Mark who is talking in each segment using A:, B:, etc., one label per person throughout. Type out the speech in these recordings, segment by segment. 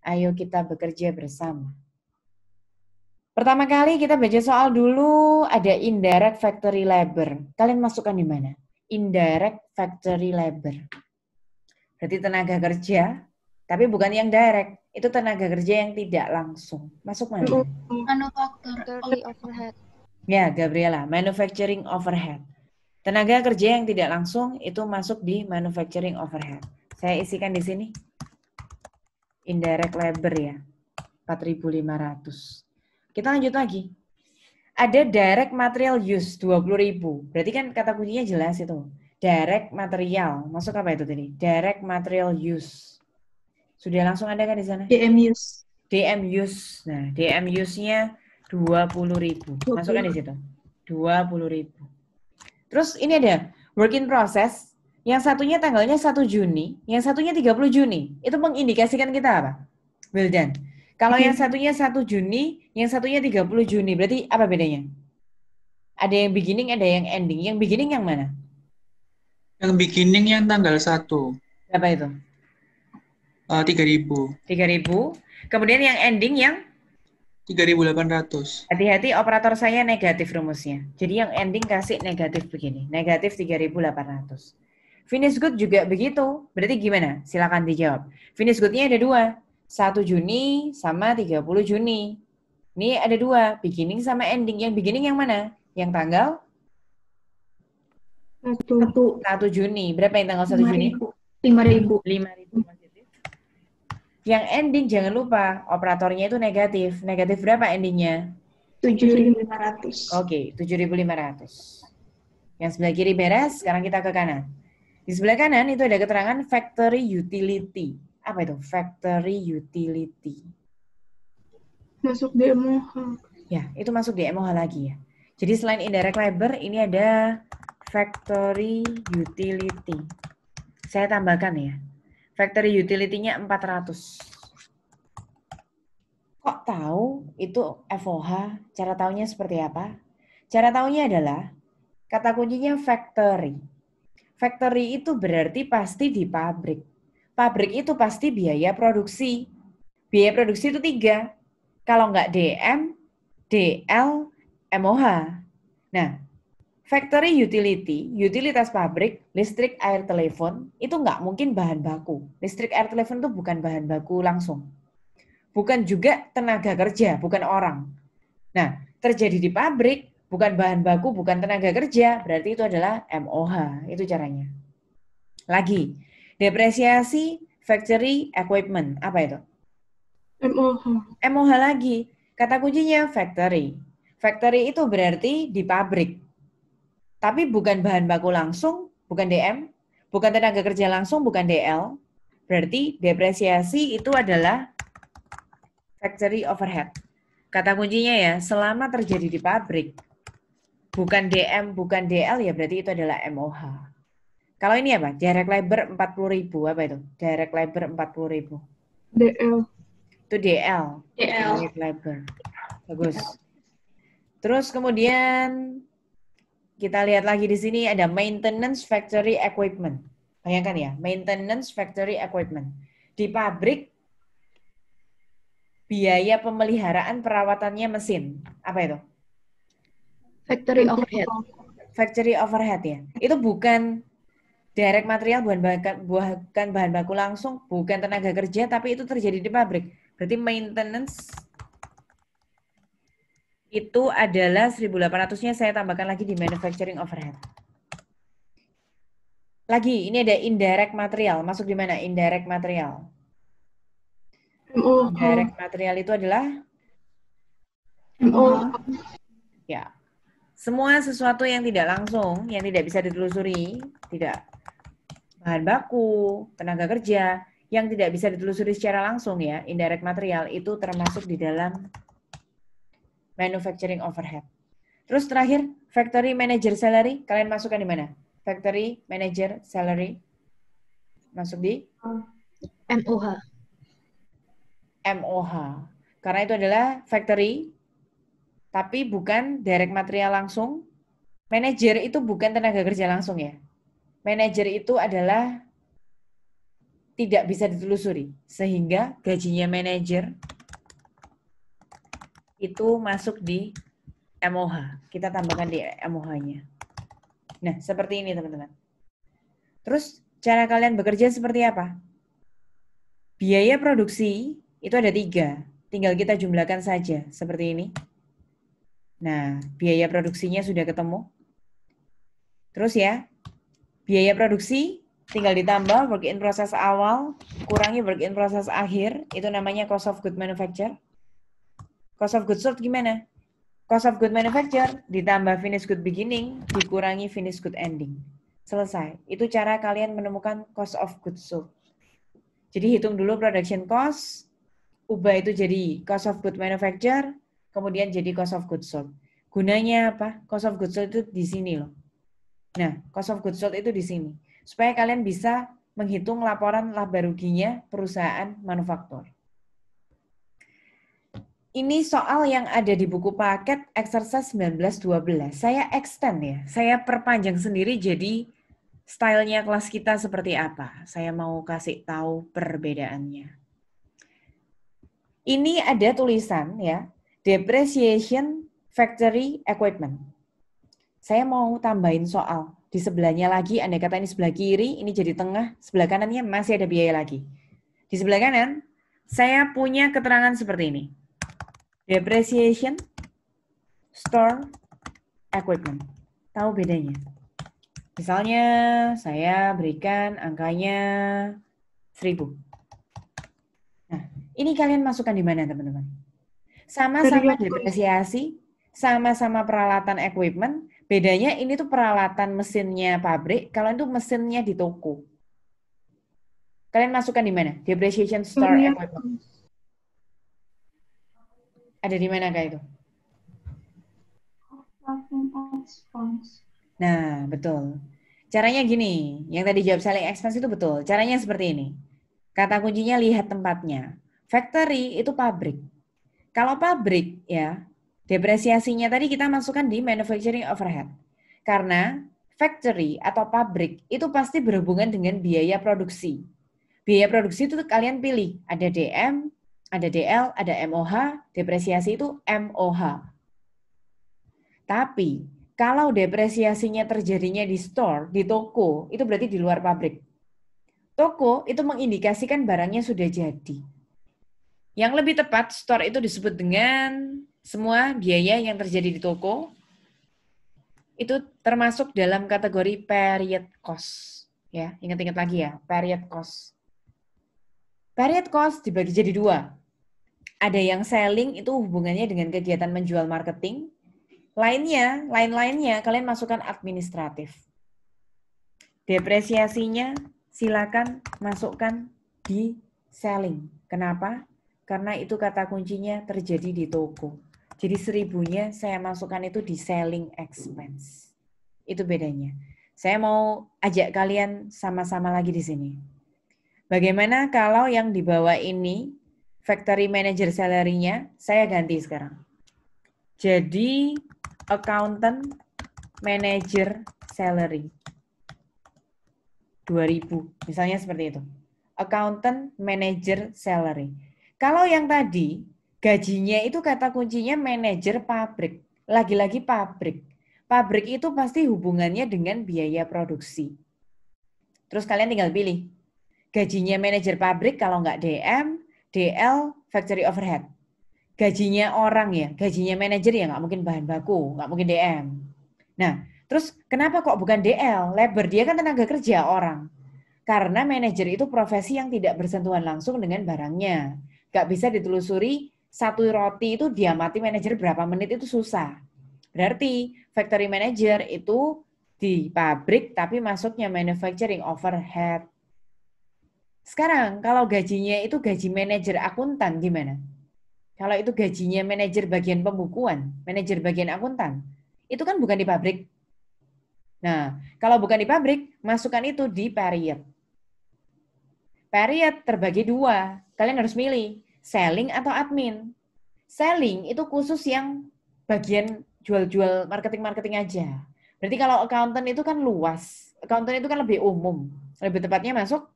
A: Ayo kita bekerja bersama. Pertama kali kita baca soal dulu, ada indirect factory labor. Kalian masukkan di mana? Indirect factory labor. Berarti tenaga kerja, tapi bukan yang direct. Itu tenaga kerja yang tidak langsung. Masuk mana?
B: Manufacturing overhead.
A: Ya, Gabriela, manufacturing overhead. Tenaga kerja yang tidak langsung itu masuk di manufacturing overhead. Saya isikan di sini. Indirect labor ya, 4.500. Kita lanjut lagi. Ada direct material use, 20.000. Berarti kan kata kuncinya jelas itu. Direct material. Masuk apa itu tadi? Direct material use. Sudah langsung ada kan di sana?
B: DM use.
A: DM use. Nah, DM use-nya 20.000. Masukkan di situ. 20.000. Terus ini ada work in process. Yang satunya tanggalnya 1 Juni, yang satunya 30 Juni. Itu mengindikasikan kita apa? Wildan. Kalau yang satunya 1 Juni, yang satunya 30 Juni. Berarti apa bedanya? Ada yang beginning, ada yang ending. Yang beginning yang mana?
C: Yang beginning yang tanggal 1.
A: Berapa itu?
C: 3.000.
A: 3.000. Kemudian yang ending yang?
C: 3.800.
A: Hati-hati, operator saya negatif rumusnya. Jadi yang ending kasih negatif begini. Negatif 3.800. Finish good juga begitu. Berarti gimana? Silakan dijawab. Finish good-nya ada 2. 1 Juni sama 30 Juni. Ini ada 2. Beginning sama ending. Yang beginning yang mana? Yang tanggal? 1 Juni. Berapa yang tanggal 1 Juni?
B: 5.000.
A: 5.000 positif. Yang ending jangan lupa, operatornya itu negatif. Negatif berapa endingnya?
B: 7.500.
A: Oke, 7.500. Yang sebelah kiri beres, sekarang kita ke kanan. Di sebelah kanan itu ada keterangan factory utility. Apa itu? Factory utility.
B: Masuk di MOH.
A: Ya, itu masuk di MOH lagi ya. Jadi selain indirect labor, ini ada factory utility. Saya tambahkan ya. Factory utility-nya 400. Kok tahu itu FOH? Cara taunya seperti apa? Cara taunya adalah kata kuncinya factory. Factory itu berarti pasti di pabrik. Pabrik itu pasti biaya produksi. Biaya produksi itu 3. Kalau nggak DM, DL, MOH. Nah, factory utility, utilitas pabrik, listrik, air, telepon, itu nggak mungkin bahan baku. Listrik, air, telepon itu bukan bahan baku langsung. Bukan juga tenaga kerja, bukan orang. Nah, terjadi di pabrik, bukan bahan baku, bukan tenaga kerja, berarti itu adalah MOH. Itu caranya. Lagi, depresiasi factory equipment. Apa itu?
B: MOH.
A: MOH lagi. Kata kuncinya factory. Factory itu berarti di pabrik. Tapi bukan bahan baku langsung, bukan DM, bukan tenaga kerja langsung, bukan DL. Berarti depresiasi itu adalah factory overhead. Kata kuncinya ya, selama terjadi di pabrik, bukan DM, bukan DL, ya berarti itu adalah MOH. Kalau ini apa? Direct labor 40.000. Apa itu? Direct labor 40.000.
B: DL.
A: Itu DL.
B: DL.
A: Direct labor. Bagus. Terus kemudian kita lihat lagi di sini ada maintenance factory equipment. Bayangkan ya, maintenance factory equipment. Di pabrik, biaya pemeliharaan perawatannya mesin. Apa itu?
B: Factory overhead.
A: Factory overhead ya. Itu bukan direct material, bukan bahan baku langsung, bukan tenaga kerja, tapi itu terjadi di pabrik. Berarti maintenance itu adalah 1.800-nya saya tambahkan lagi di manufacturing overhead. Lagi, ini ada indirect material. Masuk di mana? Indirect material.
B: MOH.
A: Indirect material itu adalah
B: MOH.
A: ya, semua sesuatu yang tidak langsung, yang tidak bisa ditelusuri, tidak bahan baku, tenaga kerja, yang tidak bisa ditelusuri secara langsung ya, indirect material itu termasuk di dalam manufacturing overhead. Terus terakhir, factory manager salary, kalian masukkan di mana? Factory manager salary masuk di
B: MOH.
A: MOH. Karena itu adalah factory, tapi bukan direct material langsung. Manager itu bukan tenaga kerja langsung ya. Manager itu adalah tidak bisa ditelusuri. Sehingga gajinya manajer itu masuk di MOH. Kita tambahkan di MOH-nya. Nah, seperti ini teman-teman. Terus cara kalian bekerja seperti apa? Biaya produksi itu ada 3. Tinggal kita jumlahkan saja seperti ini. Nah, biaya produksinya sudah ketemu. Terus ya, biaya produksi tinggal ditambah work in process awal, kurangi work in process akhir, itu namanya cost of good manufacture. Cost of goods sold gimana? Cost of good manufacture ditambah finished good beginning, dikurangi finished good ending. Selesai. Itu cara kalian menemukan cost of goods sold. Jadi hitung dulu production cost, ubah itu jadi cost of good manufacture, kemudian jadi cost of goods sold. Gunanya apa? Cost of goods sold itu di sini loh. Nah, cost of goods sold itu di sini. Supaya kalian bisa menghitung laporan laba ruginya perusahaan manufaktur. Ini soal yang ada di buku paket exercise 19-12. Saya extend ya, saya perpanjang sendiri jadi stylenya kelas kita seperti apa. Saya mau kasih tahu perbedaannya. Ini ada tulisan ya, depreciation factory equipment. Saya mau tambahin soal. Di sebelahnya lagi, andai kata ini sebelah kiri, ini jadi tengah, sebelah kanannya masih ada biaya lagi. Di sebelah kanan, saya punya keterangan seperti ini. Depreciation store equipment. Tahu bedanya? Misalnya, saya berikan angkanya 1.000. Nah, ini kalian masukkan di mana, teman-teman? Sama-sama depresiasi, sama-sama peralatan equipment, bedanya ini tuh peralatan mesinnya pabrik, kalau itu mesinnya di toko. Kalian masukkan di mana? Depreciation store equipment. Ada di mana kak itu? Nah, betul. Caranya gini, yang tadi jawab selling expense itu betul. Caranya seperti ini. Kata kuncinya lihat tempatnya. Factory itu pabrik. Kalau pabrik ya, depresiasinya tadi kita masukkan di manufacturing overhead. Karena factory atau pabrik itu pasti berhubungan dengan biaya produksi. Biaya produksi itu kalian pilih, ada DM, ada DL, ada MOH, depresiasi itu MOH. Tapi kalau depresiasinya terjadinya di store, di toko, itu berarti di luar pabrik. Toko itu mengindikasikan barangnya sudah jadi. Yang lebih tepat, store itu disebut dengan semua biaya yang terjadi di toko, itu termasuk dalam kategori period cost. Ya, ingat-ingat lagi ya, period cost. Period cost dibagi jadi 2. Ada yang selling itu hubungannya dengan kegiatan menjual marketing. Lain-lainnya kalian masukkan administratif. Depresiasinya silakan masukkan di selling. Kenapa? Karena itu kata kuncinya terjadi di toko. Jadi 1.000-nya saya masukkan itu di selling expense. Itu bedanya. Saya mau ajak kalian sama-sama lagi di sini. Bagaimana kalau yang di bawah ini factory manager salary-nya saya ganti sekarang. Jadi accountant manager salary 2.000. Misalnya seperti itu. Accountant manager salary. Kalau yang tadi, gajinya itu kata kuncinya manajer pabrik. Lagi-lagi pabrik. Pabrik itu pasti hubungannya dengan biaya produksi. Terus kalian tinggal pilih. Gajinya manajer pabrik kalau nggak DM, DL, factory overhead. Gajinya orang ya, gajinya manajer ya nggak mungkin bahan baku, nggak mungkin DM. Nah, terus kenapa kok bukan DL? Labor, dia kan tenaga kerja orang. Karena manajer itu profesi yang tidak bersentuhan langsung dengan barangnya. Gak bisa ditelusuri satu roti itu diamati manajer berapa menit itu susah. Berarti factory manager itu di pabrik tapi masuknya manufacturing overhead. Sekarang kalau gajinya itu gaji manajer akuntan gimana? Kalau itu gajinya manajer bagian pembukuan, manajer bagian akuntan, itu kan bukan di pabrik. Nah, kalau bukan di pabrik, masukkan itu di period. Period terbagi 2. Kalian harus milih, selling atau admin. Selling itu khusus yang bagian jual-jual marketing-marketing aja. Berarti kalau accountant itu kan luas. Accountant itu kan lebih umum. Lebih tepatnya masuk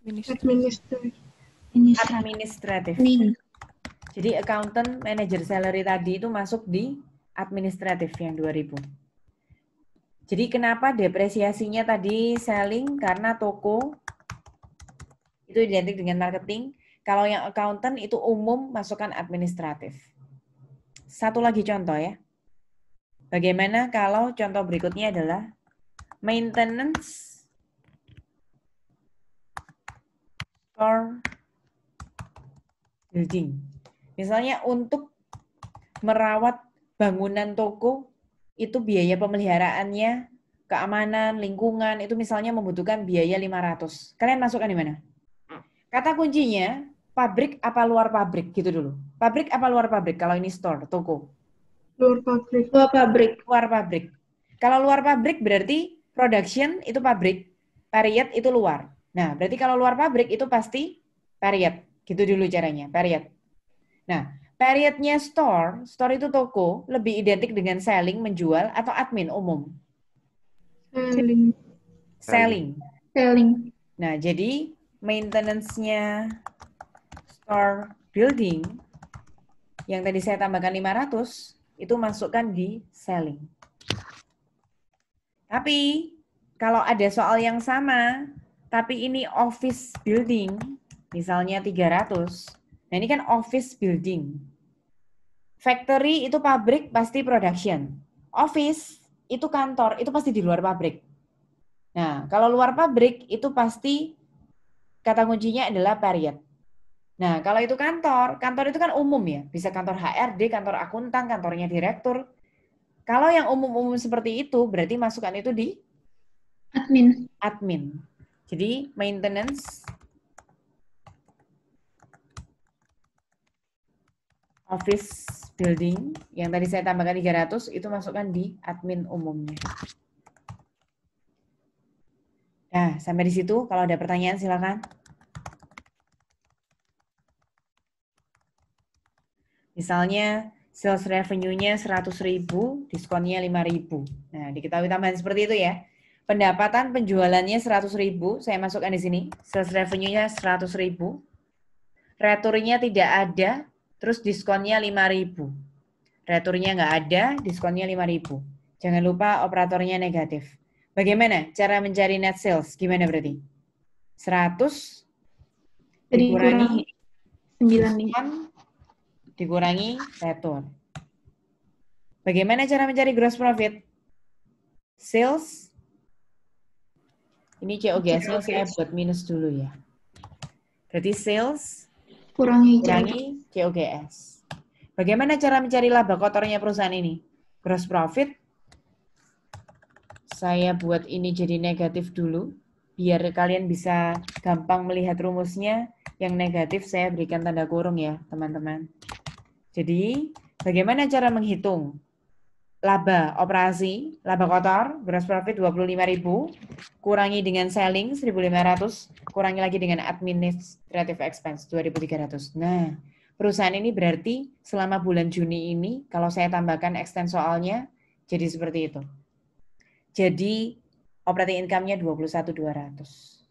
B: Administrative.
A: Administratif.
D: Nih.
A: Jadi accountant, manager salary tadi itu masuk di administratif yang 2000. Jadi kenapa depresiasinya tadi selling? Karena toko itu identik dengan marketing. Kalau yang accountant itu umum masukkan administratif. Satu lagi contoh ya. Bagaimana kalau contoh berikutnya adalah maintenance store building. Misalnya untuk merawat bangunan toko, itu biaya pemeliharaannya, keamanan, lingkungan, itu misalnya membutuhkan biaya 500. Kalian masukkan di mana? Kata kuncinya, pabrik apa luar pabrik, gitu dulu. Pabrik apa luar pabrik, kalau ini store, toko?
B: Luar pabrik.
D: Luar pabrik.
A: Luar pabrik. Kalau luar pabrik berarti production itu pabrik, period itu luar. Nah, berarti kalau luar pabrik itu pasti period. Gitu dulu caranya, period. Nah, periodnya store itu toko, lebih identik dengan selling, menjual, atau admin umum?
B: Selling.
A: Selling. Nah, jadi maintenance-nya store building, yang tadi saya tambahkan 500, itu masukkan di selling. Tapi, kalau ada soal yang sama, tapi ini office building, misalnya 300, nah ini kan office building. Factory itu pabrik, pasti production. Office itu kantor, itu pasti di luar pabrik. Nah, kalau luar pabrik itu pasti kata kuncinya adalah period. Nah, kalau itu kantor itu kan umum ya. Bisa kantor HRD, kantor akuntan, kantornya direktur. Kalau yang umum-umum seperti itu, berarti masukan itu di admin. Jadi, maintenance office building, yang tadi saya tambahkan 300, itu masukkan di admin umumnya. Nah, sampai di situ. Kalau ada pertanyaan, silakan. Misalnya, sales revenue-nya 100.000, diskonnya 5.000. Nah, diketahui tambahan seperti itu ya. Pendapatan penjualannya 100.000, saya masukkan di sini. Sales revenue-nya 100.000. Returnya tidak ada, terus diskonnya 5.000. Returnya nggak ada, diskonnya 5.000. Jangan lupa operatornya negatif. Bagaimana cara mencari net sales? Gimana berarti? 100 dikurangi 9 dikurangi return. Bagaimana cara mencari gross profit? Sales. Ini COGS-nya saya buat minus dulu ya. Berarti sales kurangi COGS. Bagaimana cara mencari laba kotornya perusahaan ini? Gross profit. Saya buat ini jadi negatif dulu, biar kalian bisa gampang melihat rumusnya. Yang negatif saya berikan tanda kurung ya, teman-teman. Jadi, bagaimana cara menghitung laba operasi, laba kotor, gross profit 25.000, kurangi dengan selling 1.500, kurangi lagi dengan administrative expense 2.300. Nah, perusahaan ini berarti selama bulan Juni ini, kalau saya tambahkan extend soalnya, jadi seperti itu. Jadi, operating income-nya 21.200.